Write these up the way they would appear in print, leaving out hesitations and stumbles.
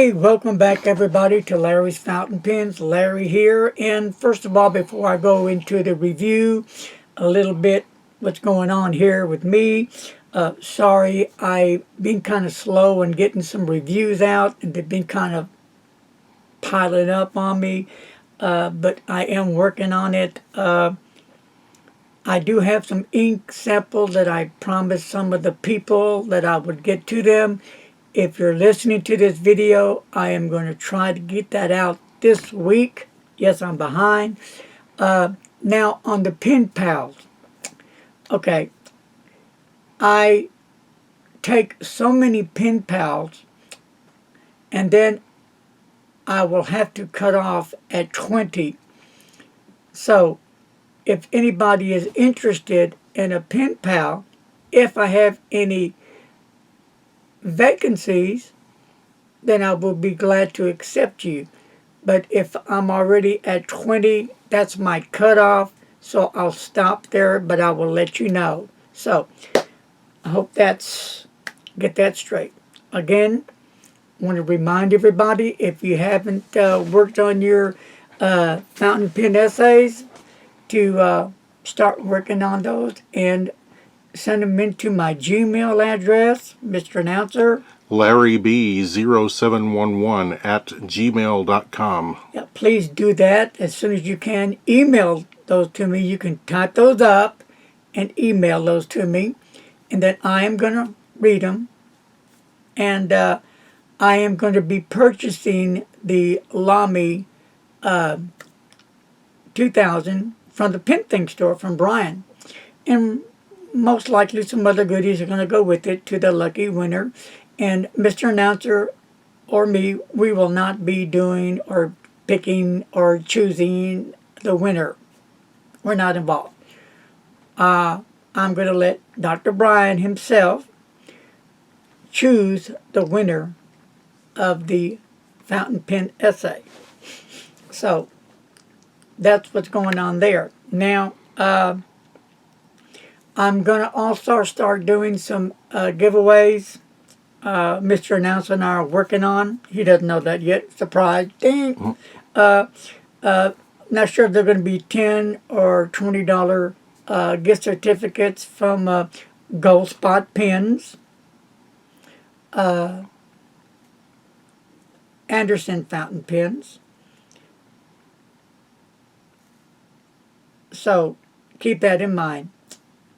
Hey, welcome back everybody to Larry's Fountain Pens. Larry here. And first of all, before I go into the review, a little bit what's going on here with me. Sorry, I've been kind of slow in getting some reviews out, and they've been kind of piling up on me. But I am working on it. I do have some ink samples that I promised some of the people that I would get to them. If you're listening to this video, I am going to try to get that out this week. Yes, I'm behind. Now, on the pen pals. Okay, I take so many pen pals, and then I will have to cut off at 20. So, if anybody is interested in a pen pal, if I have any vacancies, then I will be glad to accept you. But if I'm already at 20, that's my cutoff, so I'll stop there, but I will let you know. So, I hope get that straight. Again, I want to remind everybody, if you haven't worked on your fountain pen essays, to start working on those and send them into my Gmail address, Mr. Announcer. LarryB0711 at gmail.com. Yeah, please do that as soon as you can. Email those to me. You can type those up and email those to me. And then I am going to read them. And I am going to be purchasing the Lamy 2000 from the Pen Thing store from Brian. And most likely some other goodies are going to go with it to the lucky winner. And Mr. Announcer or me, we will not be doing or picking or choosing the winner. We're not involved. I'm going to let Dr. Brian himself choose the winner of the fountain pen essay. So that's what's going on there. Now, I'm going to also start doing some giveaways. Mr. Announcer and I are working on. He doesn't know that yet. Surprise. Ding. Not sure if they're going to be $10 or $20 gift certificates from Gold Spot Pens, Anderson Fountain Pens. So keep that in mind.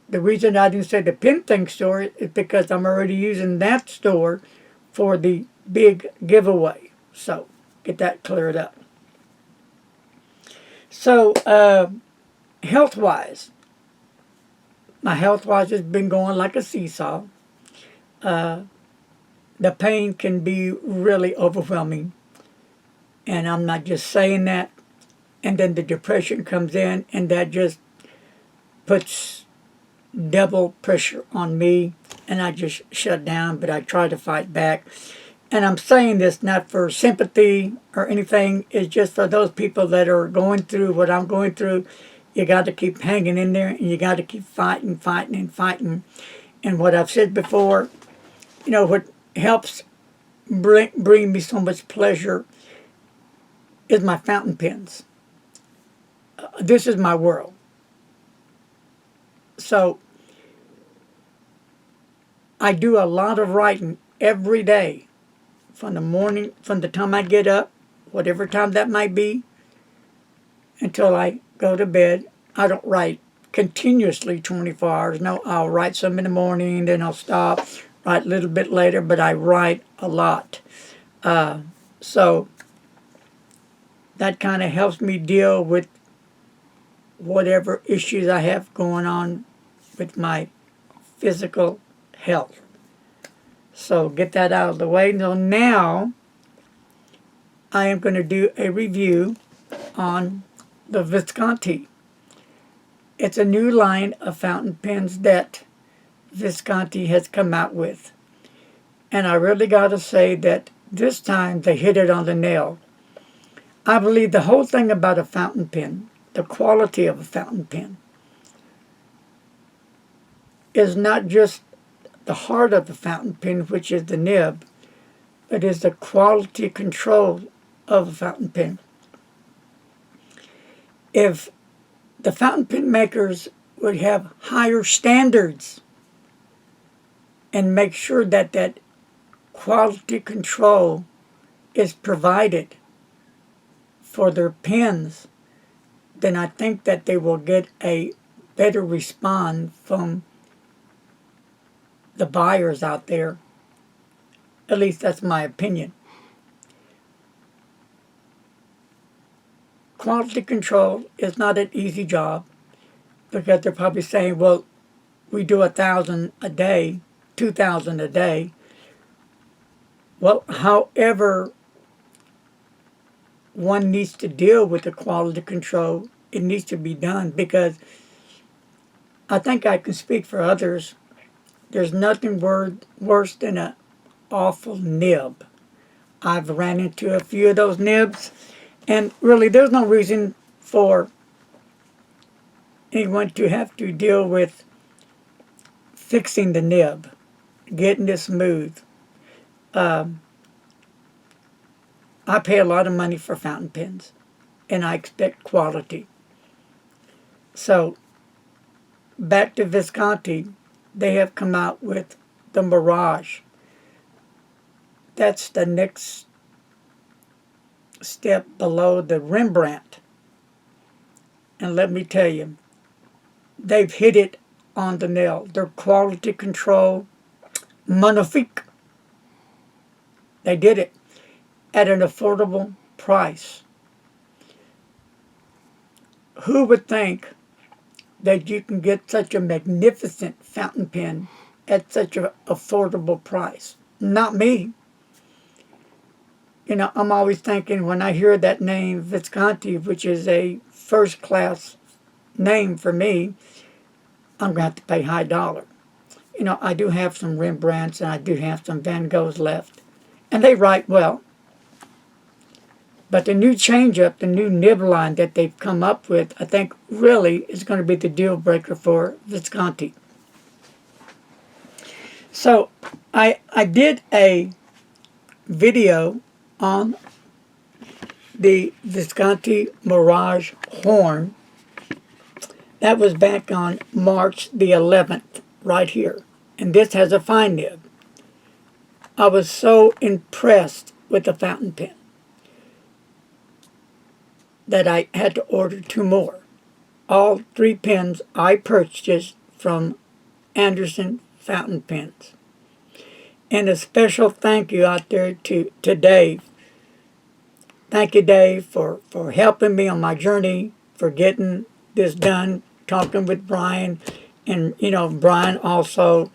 The reason I didn't say the Pen Thing store is because I'm already using that store for the big giveaway. So get that cleared up. So health-wise, my health-wise has been going like a seesaw. The pain can be really overwhelming. And I'm not just saying that. And then the depression comes in, and that just puts double pressure on me, and I just shut down, but I try to fight back. And I'm saying this not for sympathy or anything. It's just for those people that are going through what I'm going through. You got to keep hanging in there, and you got to keep fighting, fighting, and fighting. And what I've said before, what helps bring me so much pleasure is my fountain pens. This is my world. So I do a lot of writing every day from the time I get up, whatever time that might be, until I go to bed. I don't write continuously 24 hours. No, I'll write some in the morning, then I'll stop, write a little bit later, but I write a lot. So that kind of helps me deal with whatever issues I have going on with my physical health. So get that out of the way. So now I am going to do a review on the Visconti. It's a new line of fountain pens that Visconti has come out with. And I really got to say that this time they hit it on the nail. I believe the whole thing about a fountain pen, the quality of a fountain pen, is not just the heart of the fountain pen, which is the nib, but is the quality control of a fountain pen. If the fountain pen makers would have higher standards and make sure that that quality control is provided for their pens, then I think that they will get a better response from the buyers out there. At least that's my opinion. Quality control is not an easy job because they're probably saying, well, we do 1,000 a day, 2,000 a day. Well, however one needs to deal with the quality control, it needs to be done, because I think I can speak for others. There's nothing worse than an awful nib. I've ran into a few of those nibs, and really there's no reason for anyone to have to deal with fixing the nib, getting it smooth. I pay a lot of money for fountain pens, and I expect quality. So, back to Visconti, they have come out with the Mirage. That's the next step below the Rembrandt. And let me tell you, they've hit it on the nail. Their quality control, magnifique. They did it at an affordable price. Who would think that you can get such a magnificent fountain pen at such an affordable price? Not me. You know, I'm always thinking when I hear that name, Visconti, which is a first-class name for me, I'm going to have to pay high dollar. You know, I do have some Rembrandts and I do have some Van Goghs left. And they write well. But the new change-up, the new nib line that they've come up with, I think really is going to be the deal breaker for Visconti. So I did a video on the Visconti Mirage horn. That was back on March the 11th, right here. And this has a fine nib. I was so impressed with the fountain pen that I had to order 2 more. All 3 pens I purchased from Anderson Fountain Pens. And a special thank you out there to Dave. Thank you, Dave, for helping me on my journey, for getting this done, talking with Brian. And, you know, Brian also,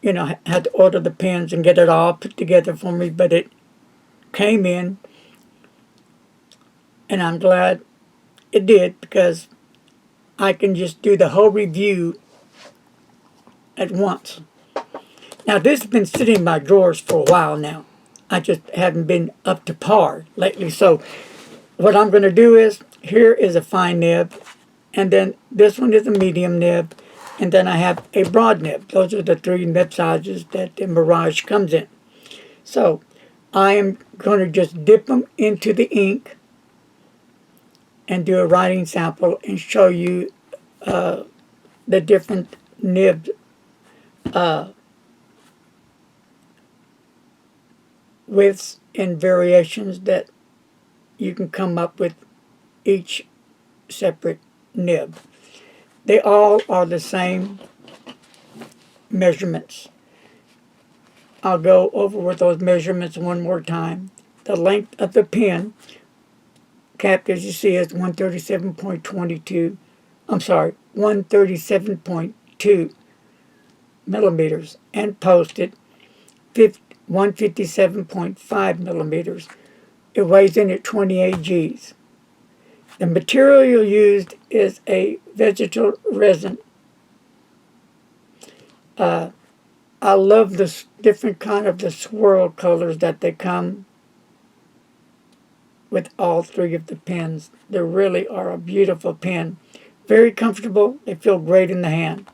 you know, had to order the pens and get it all put together for me. But it came in, and I'm glad it did, because I can just do the whole review at once. Now, this has been sitting in my drawers for a while now. I just haven't been up to par lately. So what I'm going to do is, here is a fine nib, and then this one is a medium nib, and then I have a broad nib. Those are the 3 nib sizes that the Mirage comes in. So I am going to just dip them into the ink and do a writing sample and show you the different nib widths and variations that you can come up with each separate nib. They all are the same measurements. I'll go over with those measurements one more time. The length of the pen, capped as you see, is 137.22. I'm sorry, 137.2 millimeters, and posted 157.5 millimeters. It weighs in at 28 G's. The material used is a vegetal resin. I love the different kind of the swirl colors that they come with all 3 of the pens. They really are a beautiful pen. Very comfortable. They feel great in the hand.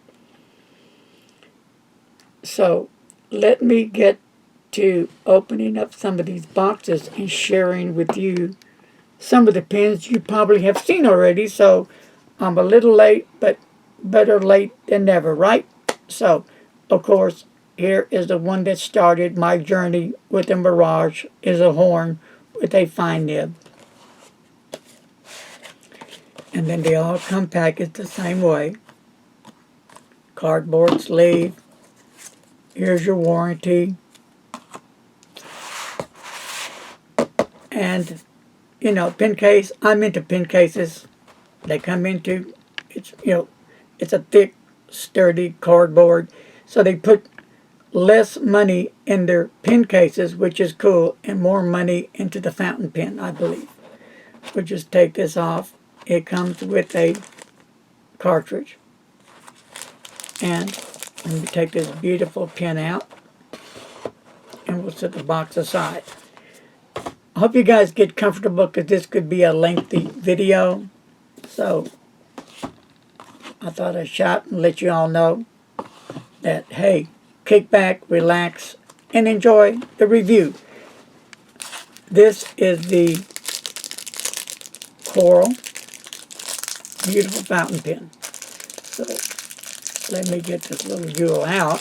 So let me get to opening up some of these boxes and sharing with you some of the pins you probably have seen already. So I'm a little late, but better late than never, right? So, of course, here is the one that started my journey with the Mirage, is a horn with a fine nib. And then they all come packaged the same way. Cardboard sleeve. Here's your warranty. And, you know, pin case. I'm into pin cases. They come into, it's, you know, it's a thick, sturdy cardboard. So they put less money in their pin cases, which is cool, and more money into the fountain pen, I believe. We'll just take this off. It comes with a cartridge. And let me take this beautiful pin out, and we'll set the box aside. I hope you guys get comfortable, because this could be a lengthy video. So I thought I'd shout and let you all know that, hey, kick back, relax, and enjoy the review. This is the Coral beautiful fountain pen. So let me get this little jewel out.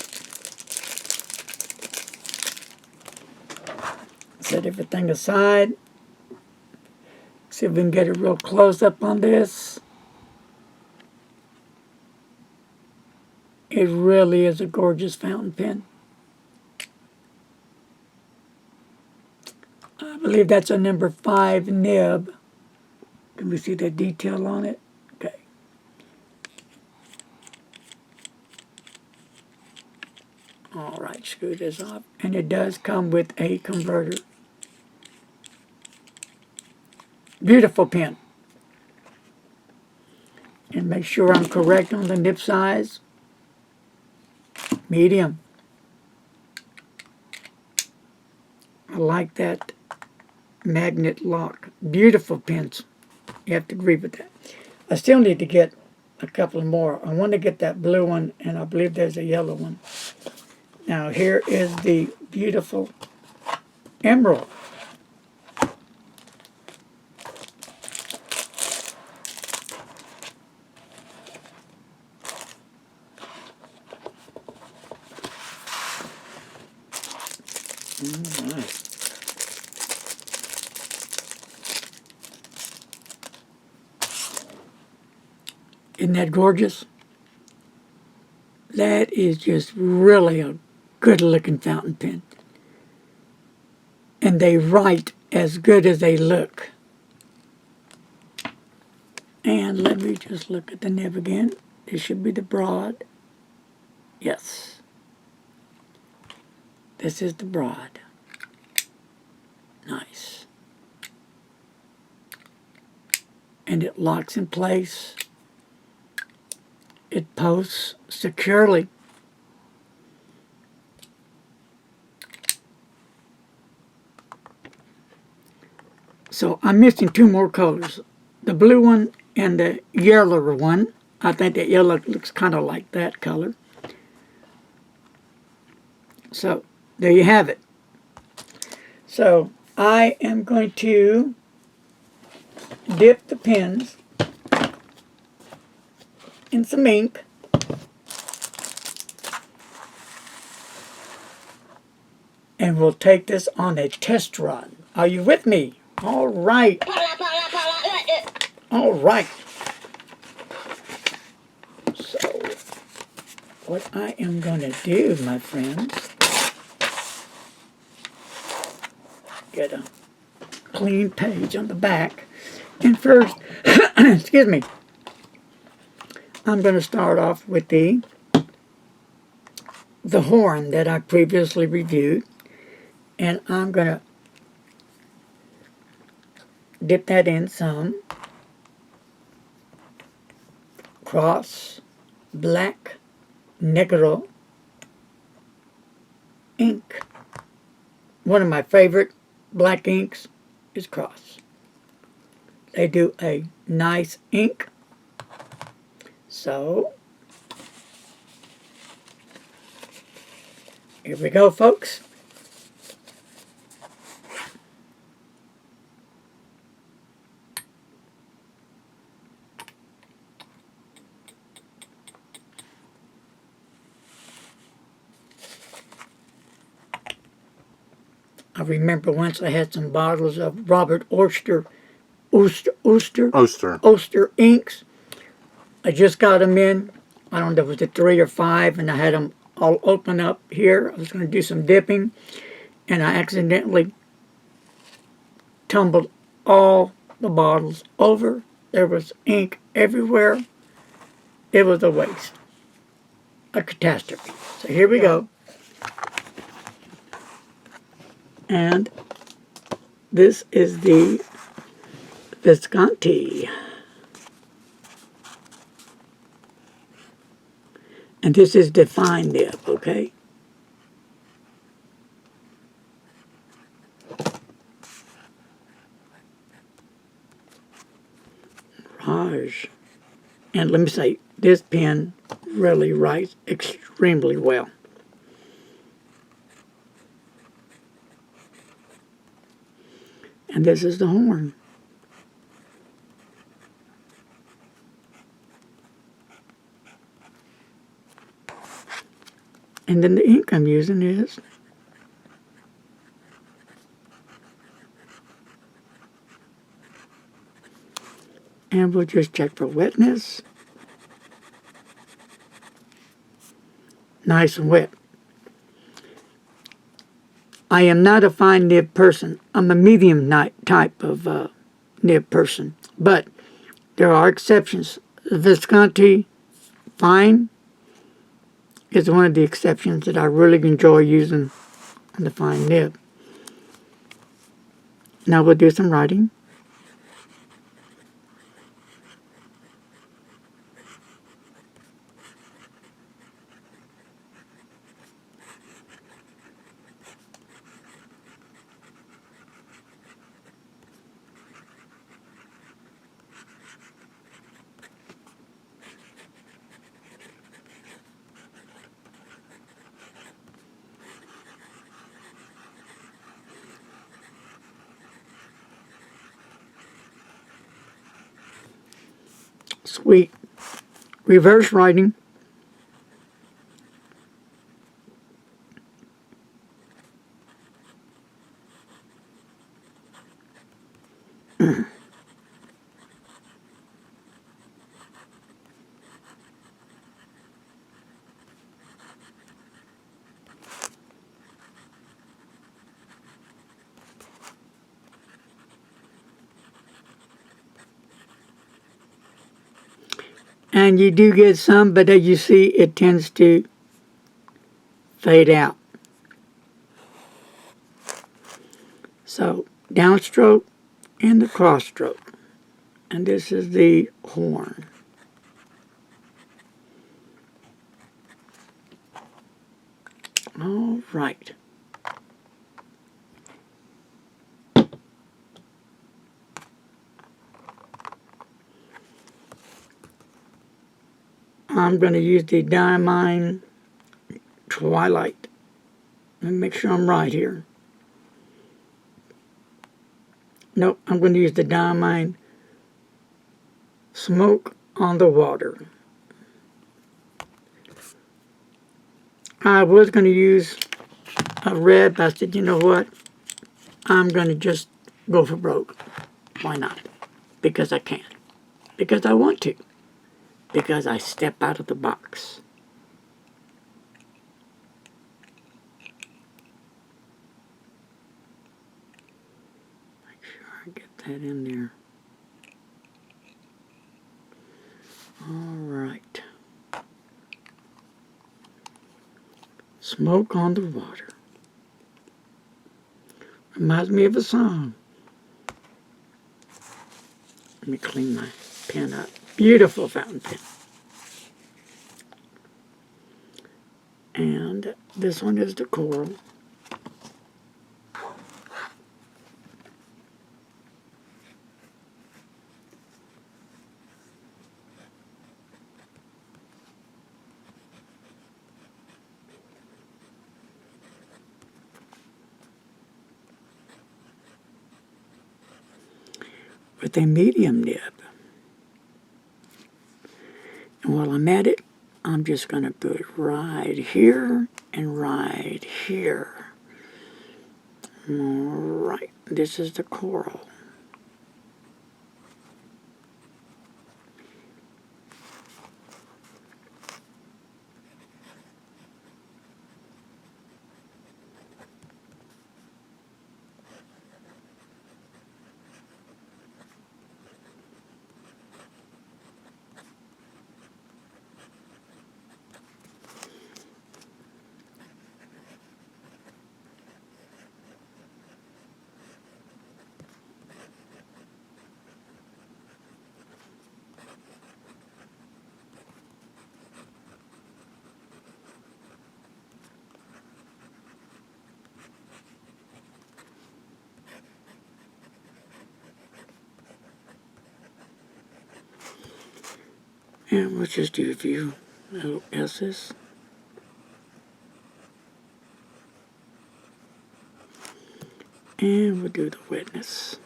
Set everything aside. See if we can get a real close up on this. It really is a gorgeous fountain pen. I believe that's a number 5 nib. Can we see the detail on it? Okay. Alright, screw this off. And it does come with a converter. Beautiful pen. And make sure I'm correct on the nib size. Medium. I like that magnet lock. Beautiful pens. You have to agree with that. I still need to get a couple more. I want to get that blue one, and I believe there's a yellow one. Now here is the beautiful emerald. All right. Isn't that gorgeous? That is just really a good looking fountain pen. And they write as good as they look. And let me just look at the nib again. This should be the broad. Yes. This is the broad. Nice. And it locks in place. It posts securely. So I'm missing 2 more colors. The blue one and the yellower one. I think that yellow looks kind of like that color. So there you have it. So I am going to dip the pens in some ink. And we'll take this on a test run. Are you with me? All right. All right. So what I am going to do, my friends, get a clean page on the back. And first, excuse me, I'm going to start off with the horn that I previously reviewed. And I'm going to dip that in some cross black negro ink. One of my favorite black inks is cross. They do a nice ink. So here we go, folks. I remember once I had some bottles of Robert Oster Oster. inks. I just got them in. I don't know if it was a 3 or 5, and I had them all open up here. I was going to do some dipping, and I accidentally tumbled all the bottles over. There was ink everywhere. It was a waste. A catastrophe. So here we go. And this is the Visconti. And this is the fine nib, okay? Mirage. And let me say, this pen really writes extremely well. And this is the horn. And then the ink I'm using is and we'll just check for wetness. Nice and wet. I am not a fine nib person. I'm a medium type of nib person. But there are exceptions. The Visconti fine is one of the exceptions that I really enjoy using on the fine nib. Now we'll do some writing. Sweet. Reverse writing. And you do get some, but as you see, it tends to fade out. So, downstroke and the cross stroke. And this is the horn. All right. I'm going to use the Diamine Twilight. Let me make sure I'm right here. Nope, I'm going to use the Diamine Smoke on the Water. I was going to use a red, but I said, you know what? I'm going to just go for broke. Why not? Because I can. Because I want to. Because I step out of the box. Make sure I get that in there. All right. Smoke on the Water. Reminds me of a song. Let me clean my pen up. Beautiful fountain pen. And this one is the coral. With a medium nib. And while I'm at it, I'm just going to put right here and right here. Alright, this is the coral. And we'll just do a few little S's. And we'll do the wetness.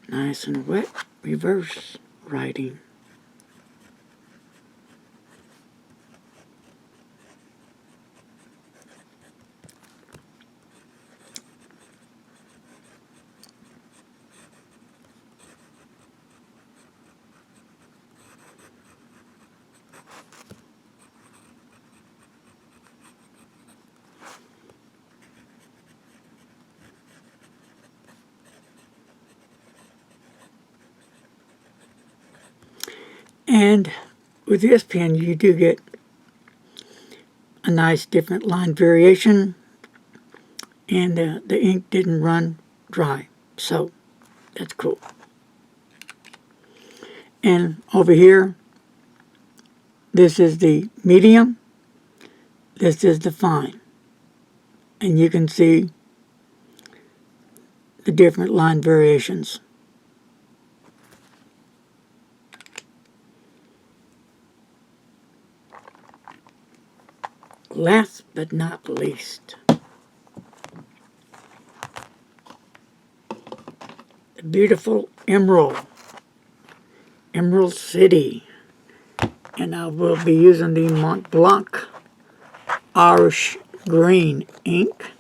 Nice and wet, reverse writing. And with this pen, you do get a nice different line variation, and the ink didn't run dry, so that's cool. And over here, this is the medium, this is the fine, and you can see the different line variations. Last but not least, the beautiful Emerald City. And I will be using the Mont Blanc Irish Green ink.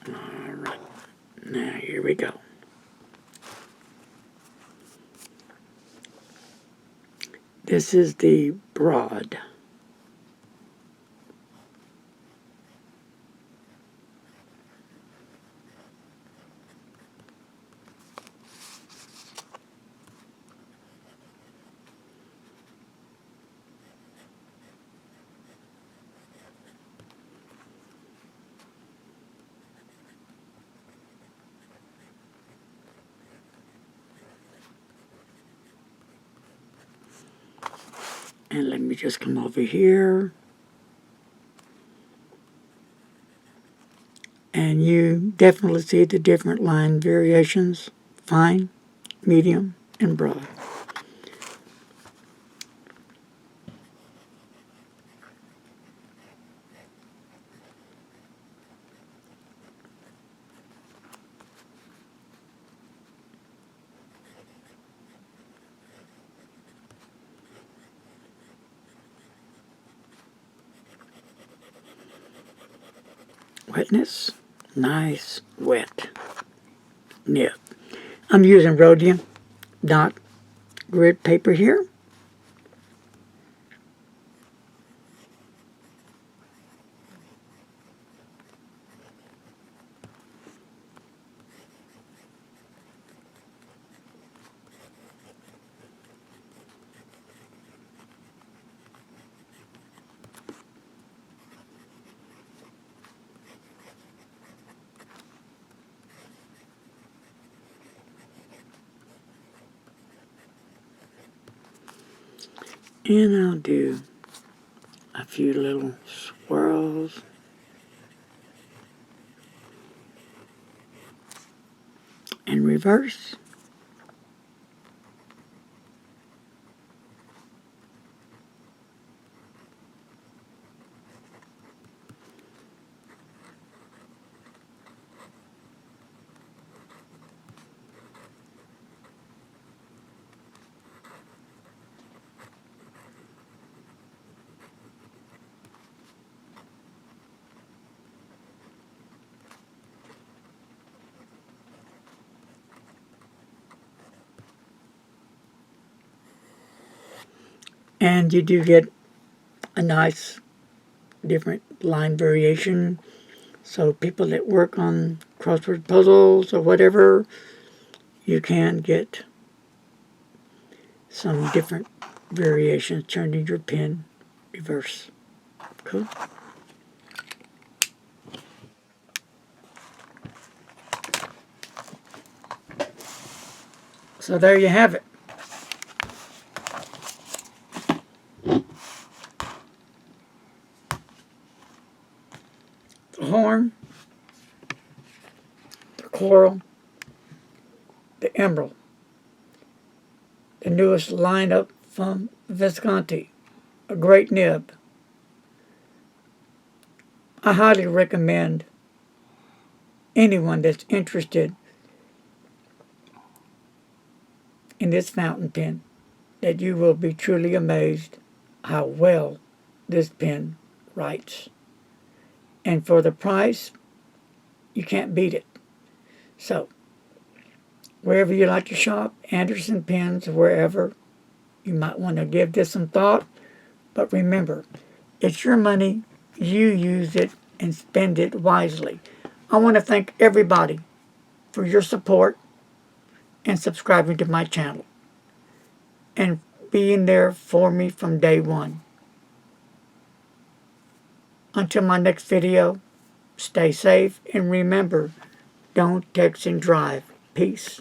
Alright, now here we go. This is the broad. And let me just come over here. And you definitely see the different line variations. Fine, medium, and broad. Wetness, nice, wet nib. I'm using rhodium dot grid paper here. And I'll do a few little swirls. And reverse. And you do get a nice different line variation. So people that work on crossword puzzles or whatever, you can get some different variations turning your pen reverse. Cool. So there you have it. The horn, the coral, the emerald, the newest lineup from Visconti, a great nib. I highly recommend anyone that's interested in this fountain pen that you will be truly amazed how well this pen writes. And for the price, you can't beat it. So, wherever you like to shop, Anderson Pens, wherever, you might want to give this some thought. But remember, it's your money. You use it and spend it wisely. I want to thank everybody for your support and subscribing to my channel and being there for me from day one. Until my next video, stay safe and remember, don't text and drive. Peace.